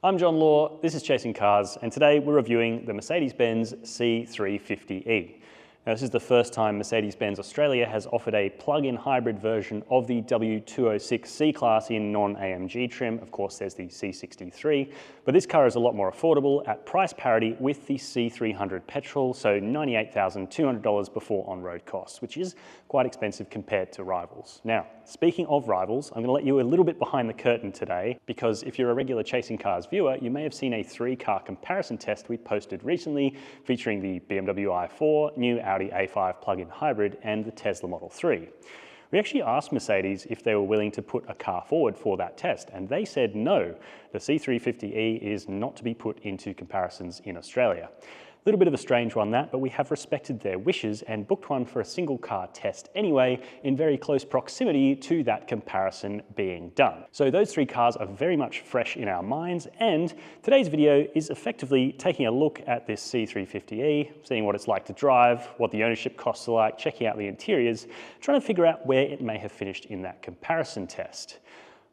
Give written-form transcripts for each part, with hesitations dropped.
I'm John Law, this is Chasing Cars, and today we're reviewing the Mercedes-Benz C350e. Now, this is the first time Mercedes-Benz Australia has offered a plug-in hybrid version of the W206 C-Class in non-AMG trim. Of course, there's the C63, but this car is a lot more affordable at price parity with the C300 petrol, so $98,200 before on-road costs, which is quite expensive compared to rivals. Now, speaking of rivals, I'm going to let you a little bit behind the curtain today, because if you're a regular Chasing Cars viewer, you may have seen a 3-car comparison test we posted recently featuring the BMW i4, new Audi A5 plug-in hybrid, and the Tesla Model 3. We actually asked Mercedes if they were willing to put a car forward for that test, and they said no, the C350e is not to be put into comparisons in Australia. A little bit of a strange one that, but we have respected their wishes and booked one for a single car test anyway, in very close proximity to that comparison being done. So those 3 cars are very much fresh in our minds, and today's video is effectively taking a look at this C350e, seeing what it's like to drive, what the ownership costs are like, checking out the interiors, trying to figure out where it may have finished in that comparison test.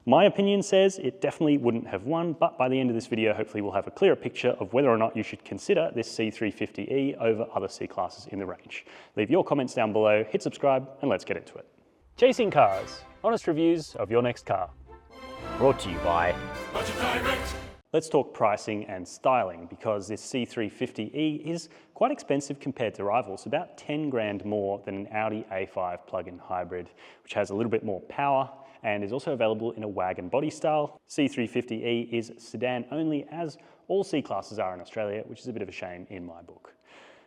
My opinion says it definitely wouldn't have won, but by the end of this video, hopefully we'll have a clearer picture of whether or not you should consider this C350e over other C-classes in the range. Leave your comments down below, hit subscribe, and let's get into it. Chasing Cars, honest reviews of your next car. Brought to you by Budget Direct. Let's talk pricing and styling, because this C350e is quite expensive compared to rivals, about 10 grand more than an Audi A5 plug-in hybrid, which has a little bit more power and is also available in a wagon body style. C350e is sedan only, as all C-classes are in Australia, which is a bit of a shame in my book.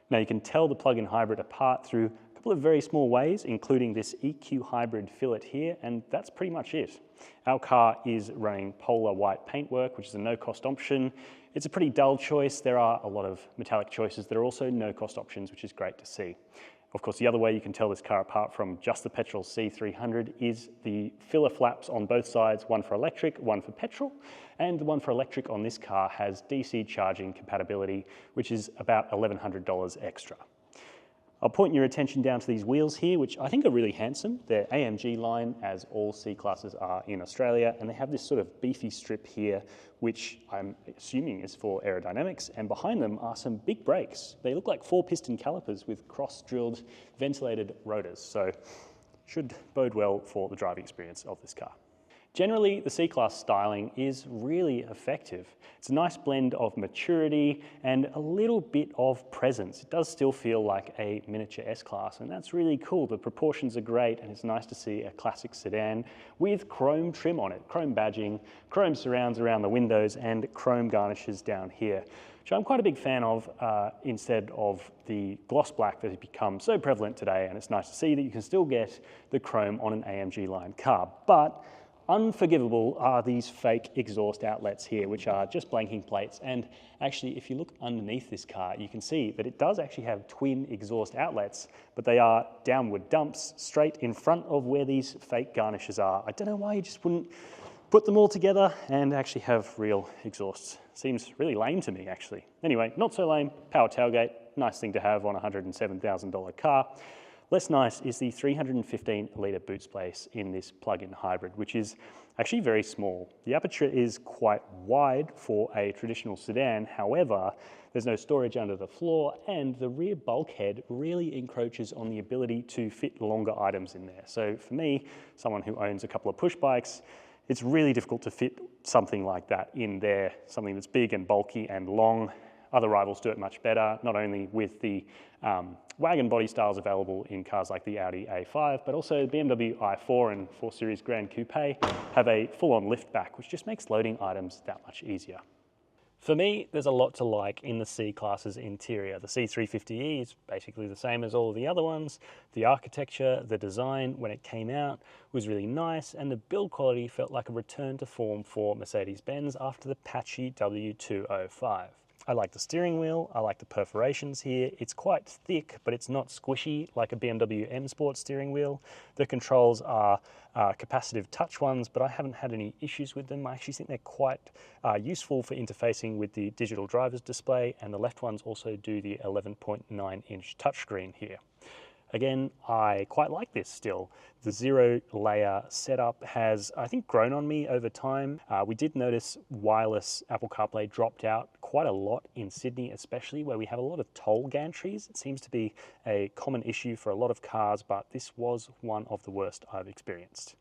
Now, you can tell the plug-in hybrid apart through a couple of very small ways, including this EQ hybrid fillet here, and that's pretty much it. Our car is running polar white paintwork, which is a no-cost option. It's a pretty dull choice. There are a lot of metallic choices that are also no-cost options, which is great to see. Of course, the other way you can tell this car apart from just the petrol C300 is the filler flaps on both sides, one for electric, one for petrol, and the one for electric on this car has DC charging compatibility, which is about $1,100 extra. I'll point your attention down to these wheels here, which I think are really handsome. They're AMG line, as all C-classes are in Australia, and they have this sort of beefy strip here, which I'm assuming is for aerodynamics, and behind them are some big brakes. They look like 4-piston calipers with cross-drilled ventilated rotors, so should bode well for the driving experience of this car. Generally, the C-Class styling is really effective. It's a nice blend of maturity and a little bit of presence. It does still feel like a miniature S-Class, and that's really cool. The proportions are great, and it's nice to see a classic sedan with chrome trim on it, chrome badging, chrome surrounds around the windows, and chrome garnishes down here, which I'm quite a big fan of instead of the gloss black that has become so prevalent today. And it's nice to see that you can still get the chrome on an AMG line car. But unforgivable are these fake exhaust outlets here, which are just blanking plates. And actually, if you look underneath this car, you can see that it does actually have twin exhaust outlets, but they are downward dumps straight in front of where these fake garnishes are. I don't know why you just wouldn't put them all together and actually have real exhausts. Seems really lame to me, actually. Anyway, not so lame. Power tailgate, nice thing to have on a $107,000 car. Less nice is the 315-litre boot space in this plug-in hybrid, which is actually very small. The aperture is quite wide for a traditional sedan. However, there's no storage under the floor, and the rear bulkhead really encroaches on the ability to fit longer items in there. So for me, someone who owns a couple of push bikes, it's really difficult to fit something like that in there, something that's big and bulky and long. Other rivals do it much better, not only with the wagon body styles available in cars like the Audi A5, but also the BMW i4 and 4 Series Grand Coupe have a full-on liftback, which just makes loading items that much easier. For me, there's a lot to like in the C-Class's interior. The C350e is basically the same as all of the other ones. The architecture, the design, when it came out, was really nice, and the build quality felt like a return to form for Mercedes-Benz after the patchy W205. I like the steering wheel, I like the perforations here. It's quite thick, but it's not squishy like a BMW M Sport steering wheel. The controls are capacitive touch ones, but I haven't had any issues with them. I actually think they're quite useful for interfacing with the digital driver's display, and the left ones also do the 11.9-inch touchscreen here. Again, I quite like this still. The zero layer setup has, I think, grown on me over time. We did notice wireless Apple CarPlay dropped out quite a lot in Sydney, especially where we have a lot of toll gantries. It seems to be a common issue for a lot of cars, but this was one of the worst I've experienced.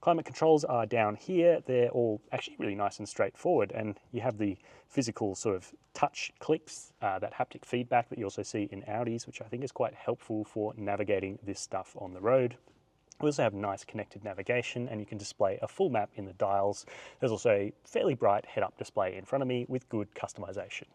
Climate controls are down here. They're all actually really nice and straightforward, and you have the physical sort of touch clicks, that haptic feedback that you also see in Audis, which I think is quite helpful for navigating this stuff on the road. We also have nice connected navigation, and you can display a full map in the dials. There's also a fairly bright head-up display in front of me with good customization.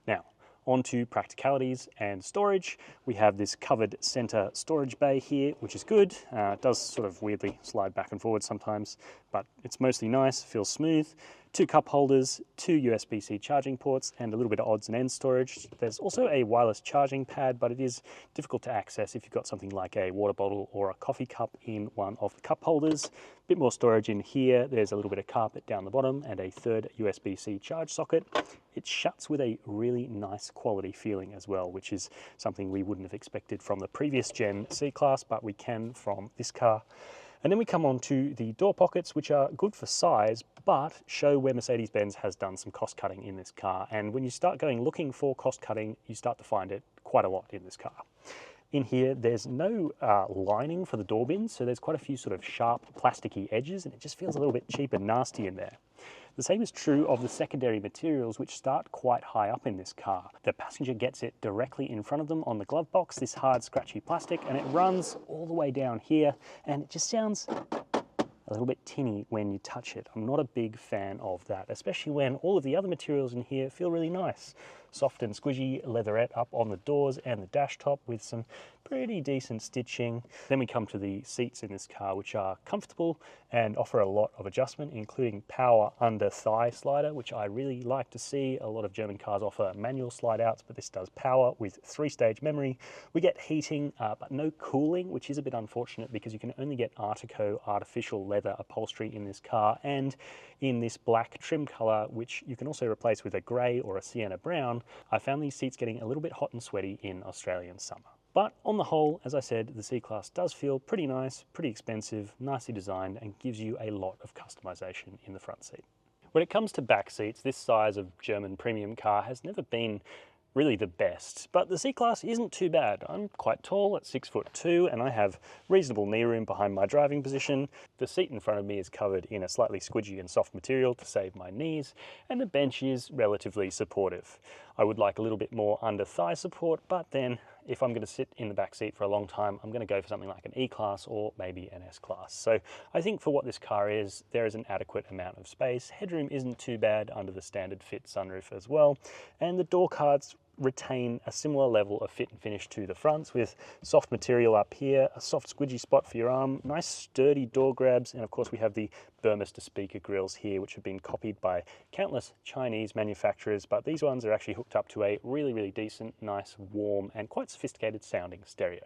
Now, on to practicalities and storage. We have this covered center storage bay here, which is good. It does sort of weirdly slide back and forward sometimes, but it's mostly nice, feels smooth. 2 cup holders, 2 USB-C charging ports, and a little bit of odds and ends storage. There's also a wireless charging pad, but it is difficult to access if you've got something like a water bottle or a coffee cup in one of the cup holders. A bit more storage in here. There's a little bit of carpet down the bottom and a 3rd USB-C charge socket. It shuts with a really nice quality feeling as well, which is something we wouldn't have expected from the previous gen C-Class, but we can from this car. And then we come on to the door pockets, which are good for size, but show where Mercedes-Benz has done some cost cutting in this car. And when you start going looking for cost cutting, you start to find it quite a lot in this car. In here, there's no lining for the door bins, so there's quite a few sort of sharp plasticky edges, and it just feels a little bit cheap and nasty in there. The same is true of the secondary materials, which start quite high up in this car. The passenger gets it directly in front of them on the glove box, this hard, scratchy plastic, and it runs all the way down here, and it just sounds a little bit tinny when you touch it. I'm not a big fan of that, especially when all of the other materials in here feel really nice. Soft and squishy leatherette up on the doors and the dash top with some pretty decent stitching. Then we come to the seats in this car, which are comfortable and offer a lot of adjustment, including power under thigh slider, which I really like to see. A lot of German cars offer manual slide outs, but this does power with 3-stage memory. We get heating, but no cooling, which is a bit unfortunate because you can only get Artico artificial leather upholstery in this car, and in this black trim color, which you can also replace with a gray or a sienna brown. I found these seats getting a little bit hot and sweaty in Australian summer. But on the whole, as I said, the C-Class does feel pretty nice, pretty expensive, nicely designed, and gives you a lot of customization in the front seat. When it comes to back seats, this size of German premium car has never been really the best, but the C-Class isn't too bad. I'm quite tall at 6'2", and I have reasonable knee room behind my driving position. The seat in front of me is covered in a slightly squidgy and soft material to save my knees, and the bench is relatively supportive. I would like a little bit more under thigh support, but then if I'm going to sit in the back seat for a long time, I'm going to go for something like an E-Class or maybe an S-Class. So I think for what this car is, there is an adequate amount of space. Headroom isn't too bad under the standard fit sunroof as well, and the door cards retain a similar level of fit and finish to the fronts, with soft material up here, a soft squidgy spot for your arm, nice sturdy door grabs, and of course we have the Burmester speaker grills here, which have been copied by countless Chinese manufacturers, but these ones are actually hooked up to a really decent, nice, warm, and quite sophisticated sounding stereo.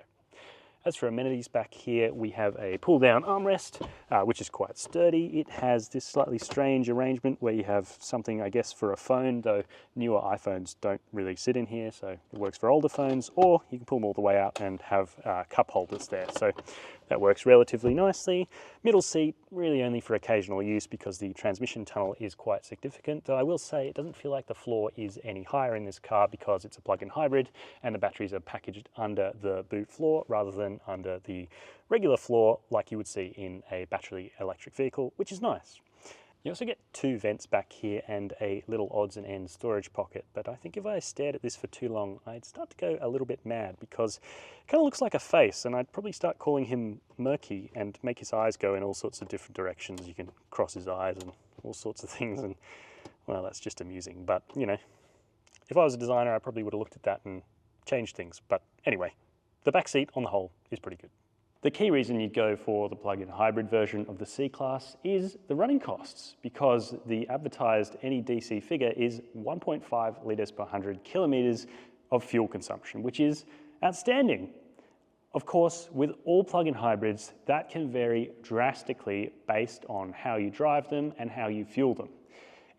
As for amenities back here, we have a pull-down armrest, which is quite sturdy. It has this slightly strange arrangement where you have something, I guess, for a phone, though newer iPhones don't really sit in here, so it works for older phones, or you can pull them all the way out and have cup holders there. So that works relatively nicely. Middle seat, really only for occasional use because the transmission tunnel is quite significant, though I will say it doesn't feel like the floor is any higher in this car because it's a plug-in hybrid and the batteries are packaged under the boot floor rather than under the regular floor like you would see in a battery electric vehicle, which is nice. You also get 2 vents back here and a little odds and ends storage pocket, but I think if I stared at this for too long, I'd start to go a little bit mad because it kind of looks like a face, and I'd probably start calling him murky and make his eyes go in all sorts of different directions. You can cross his eyes and all sorts of things, and well, that's just amusing. But, you know, if I was a designer, I probably would have looked at that and changed things. But anyway, the back seat on the whole is pretty good. The key reason you'd go for the plug-in hybrid version of the C-Class is the running costs, because the advertised NEDC figure is 1.5 litres per 100 kilometres of fuel consumption, which is outstanding. Of course, with all plug-in hybrids, that can vary drastically based on how you drive them and how you fuel them.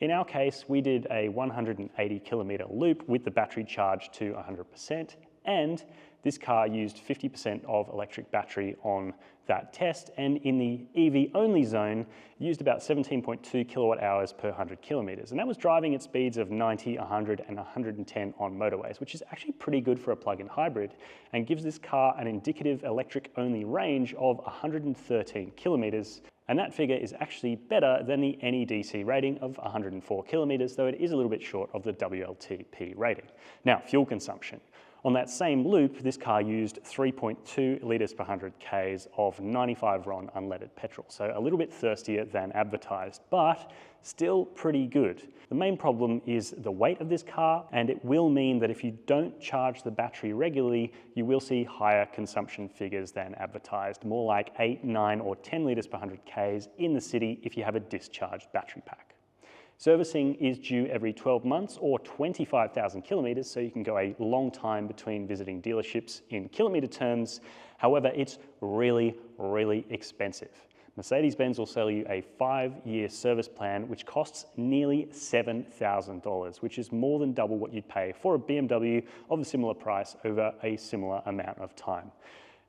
In our case, we did a 180 kilometre loop with the battery charged to 100%, And this car used 50% of electric battery on that test, and in the EV only zone, used about 17.2 kilowatt hours per 100 kilometers. And that was driving at speeds of 90, 100, and 110 on motorways, which is actually pretty good for a plug-in hybrid, and gives this car an indicative electric only range of 113 kilometers. And that figure is actually better than the NEDC rating of 104 kilometers, though it is a little bit short of the WLTP rating. Now, fuel consumption. On that same loop, this car used 3.2 litres per 100 Ks of 95 RON unleaded petrol, so a little bit thirstier than advertised, but still pretty good. The main problem is the weight of this car, and it will mean that if you don't charge the battery regularly, you will see higher consumption figures than advertised, more like 8, 9 or 10 litres per 100 Ks in the city if you have a discharged battery pack. Servicing is due every 12 months or 25,000 kilometers, so you can go a long time between visiting dealerships in kilometer terms. However, it's really, really expensive. Mercedes-Benz will sell you a 5-year service plan, which costs nearly $7,000, which is more than double what you'd pay for a BMW of a similar price over a similar amount of time.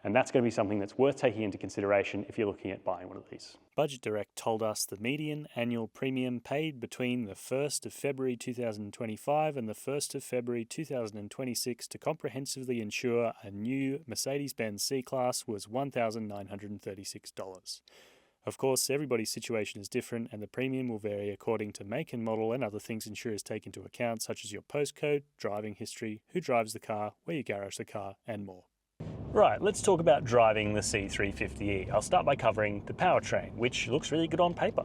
And that's going to be something that's worth taking into consideration if you're looking at buying one of these. Budget Direct told us the median annual premium paid between the 1st of February 2025 and the 1st of February 2026 to comprehensively insure a new Mercedes-Benz C-Class was $1,936. Of course, everybody's situation is different and the premium will vary according to make and model and other things insurers take into account, such as your postcode, driving history, who drives the car, where you garage the car, and more. Right, let's talk about driving the C350e. I'll start by covering the powertrain, which looks really good on paper.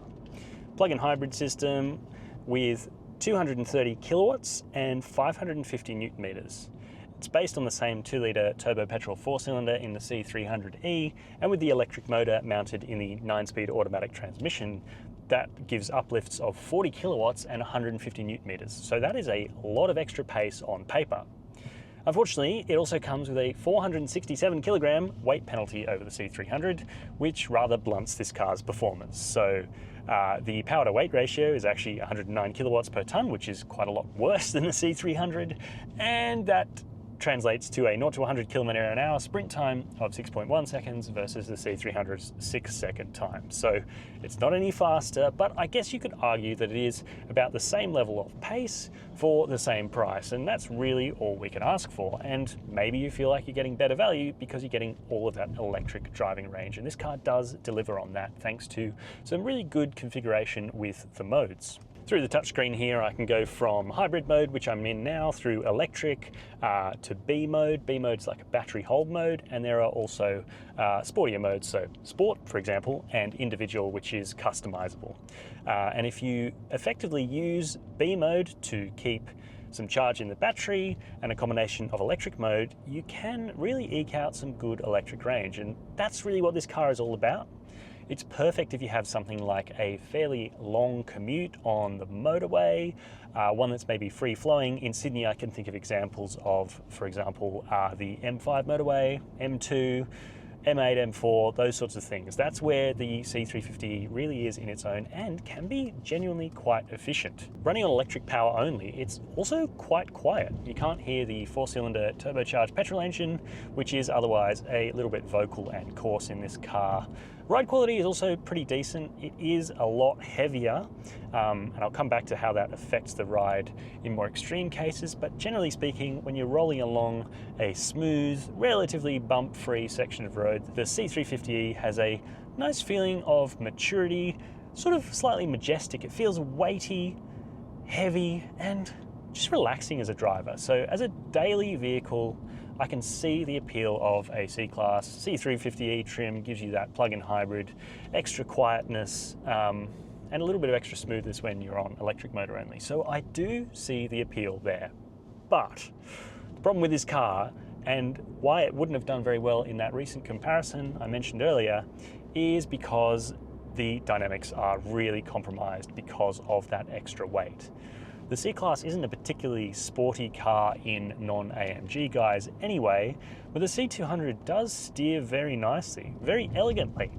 Plug-in hybrid system with 230 kilowatts and 550 newton meters. It's based on the same 2-litre turbo petrol 4-cylinder in the C300e, and with the electric motor mounted in the 9-speed automatic transmission, that gives uplifts of 40 kilowatts and 150 newton meters. So that is a lot of extra pace on paper. Unfortunately, it also comes with a 467 kilogram weight penalty over the C300, which rather blunts this car's performance. So the power to weight ratio is actually 109 kilowatts per ton, which is quite a lot worse than the C300, and that translates to a 0 to 100 km an hour sprint time of 6.1 seconds versus the C300's 6-second time. So it's not any faster, but I guess you could argue that it is about the same level of pace for the same price, and that's really all we can ask for. And maybe you feel like you're getting better value because you're getting all of that electric driving range, and this car does deliver on that thanks to some really good configuration with the modes. Through the touchscreen here, I can go from hybrid mode, which I'm in now, through electric to B mode. B mode's like a battery hold mode, and there are also sportier modes, so sport, for example, and individual, which is customizable. And if you effectively use B mode to keep some charge in the battery and a combination of electric mode, you can really eke out some good electric range, and that's really what this car is all about. It's perfect if you have something like a fairly long commute on the motorway, one that's maybe free-flowing. In Sydney, I can think of examples of, for example, the M5 motorway, M2, M8, M4, those sorts of things. That's where the C350 really is in its own and can be genuinely quite efficient. Running on electric power only, it's also quite quiet. You can't hear the 4-cylinder turbocharged petrol engine, which is otherwise a little bit vocal and coarse in this car. Ride quality is also pretty decent. It is a lot heavier, and I'll come back to how that affects the ride in more extreme cases, but generally speaking, when you're rolling along a smooth, relatively bump-free section of road, the C350e has a nice feeling of maturity, sort of slightly majestic. It feels weighty, heavy, and just relaxing as a driver. So as a daily vehicle, I can see the appeal of a C-Class. C350e trim gives you that plug-in hybrid, extra quietness, and a little bit of extra smoothness when you're on electric motor only. So I do see the appeal there. But the problem with this car, and why it wouldn't have done very well in that recent comparison I mentioned earlier, is because the dynamics are really compromised because of that extra weight. The C-Class isn't a particularly sporty car in non-AMG guys anyway, but the C200 does steer very nicely, very elegantly.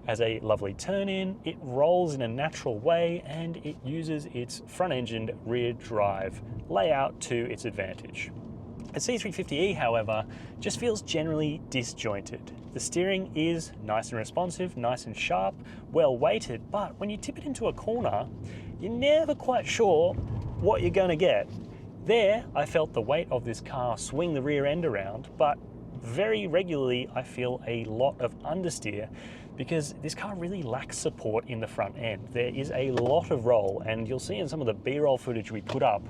Has a lovely turn-in, it rolls in a natural way, and it uses its front-engined rear drive layout to its advantage. The C350e, however, just feels generally disjointed. The steering is nice and responsive, nice and sharp, well weighted, but when you tip it into a corner, you're never quite sure what you're going to get. There, I felt the weight of this car swing the rear end around, but very regularly I feel a lot of understeer because this car really lacks support in the front end. There is a lot of roll, and you'll see in some of the B-roll footage we put up,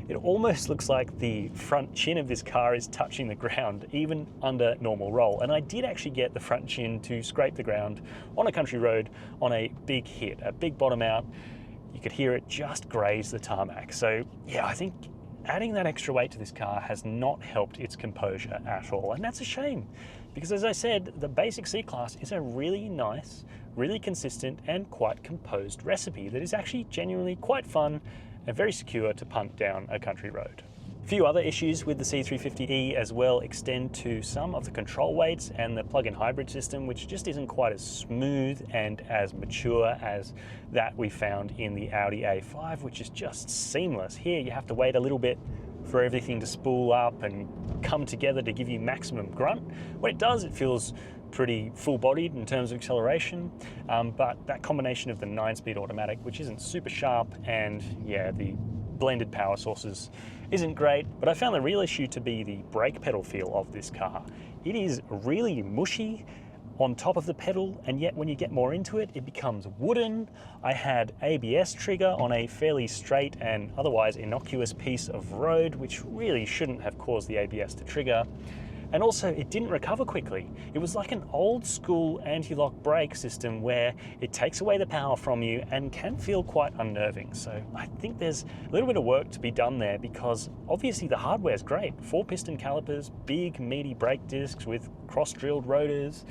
it almost looks like the front chin of this car is touching the ground, even under normal roll. And I did actually get the front chin to scrape the ground on a country road on a big hit, a big bottom out. You could hear it just graze the tarmac. So yeah, I think adding that extra weight to this car has not helped its composure at all, and that's a shame because, as I said, the basic C-Class is a really nice, really consistent and quite composed recipe that is actually genuinely quite fun and very secure to punt down a country road. A few other issues with the C350e as well extend to some of the control weights and the plug-in hybrid system, which just isn't quite as smooth and as mature as that we found in the Audi A5, which is just seamless. Here you have to wait a little bit for everything to spool up and come together to give you maximum grunt. When it does, it feels pretty full-bodied in terms of acceleration, but that combination of the 9-speed automatic, which isn't super sharp, and yeah, the blended power sources isn't great, but I found the real issue to be the brake pedal feel of this car. It is really mushy on top of the pedal, and yet when you get more into it, it becomes wooden. I had ABS trigger on a fairly straight and otherwise innocuous piece of road, which really shouldn't have caused the ABS to trigger. And also, it didn't recover quickly. It was like an old school anti-lock brake system where it takes away the power from you and can feel quite unnerving. So I think there's a little bit of work to be done there, because obviously the hardware is great. 4-piston calipers, big meaty brake discs with cross-drilled rotors,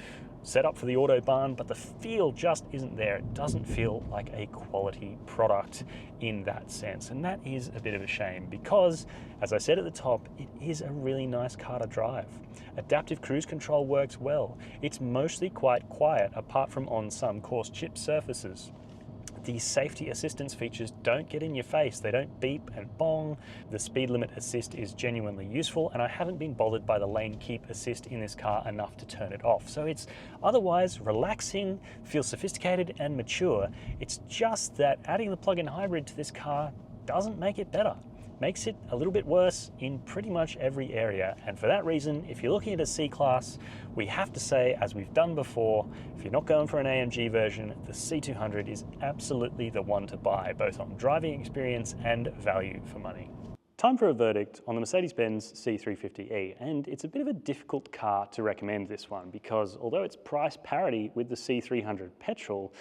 set up for the Autobahn, but the feel just isn't there. It doesn't feel like a quality product in that sense. And that is a bit of a shame because, as I said at the top, it is a really nice car to drive. Adaptive cruise control works well. It's mostly quite quiet, apart from on some coarse chip surfaces. The safety assistance features don't get in your face. They don't beep and bong. The speed limit assist is genuinely useful, and I haven't been bothered by the lane keep assist in this car enough to turn it off. So it's otherwise relaxing, feels sophisticated and mature. It's just that adding the plug-in hybrid to this car doesn't make it better. Makes it a little bit worse in pretty much every area. And for that reason, if you're looking at a C-Class, we have to say, as we've done before, if you're not going for an AMG version, the C200 is absolutely the one to buy, both on driving experience and value for money. Time for a verdict on the Mercedes-Benz C350e, and it's a bit of a difficult car to recommend this one because although it's price parity with the C300 petrol,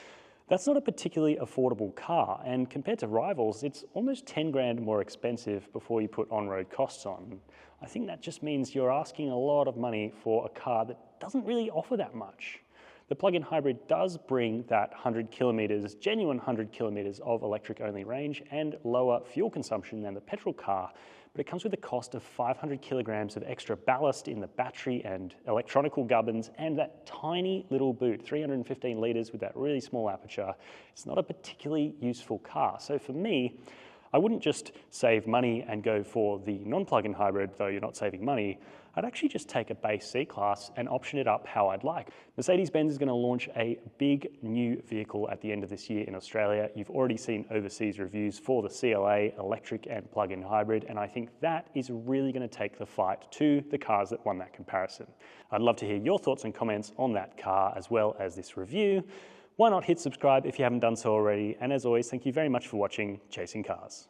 that's not a particularly affordable car, and compared to rivals, it's almost 10 grand more expensive before you put on-road costs on. I think that just means you're asking a lot of money for a car that doesn't really offer that much. The plug-in hybrid does bring that 100 kilometers, genuine 100 kilometers of electric-only range and lower fuel consumption than the petrol car, but it comes with a cost of 500 kilograms of extra ballast in the battery and electronical gubbins and that tiny little boot, 315 litres with that really small aperture. It's not a particularly useful car. So for me, I wouldn't just save money and go for the non-plug-in hybrid, though you're not saving money. I'd actually just take a base C-Class and option it up how I'd like. Mercedes-Benz is going to launch a big new vehicle at the end of this year in Australia. You've already seen overseas reviews for the CLA, electric and plug-in hybrid, and I think that is really going to take the fight to the cars that won that comparison. I'd love to hear your thoughts and comments on that car as well as this review. Why not hit subscribe if you haven't done so already? And as always, thank you very much for watching Chasing Cars.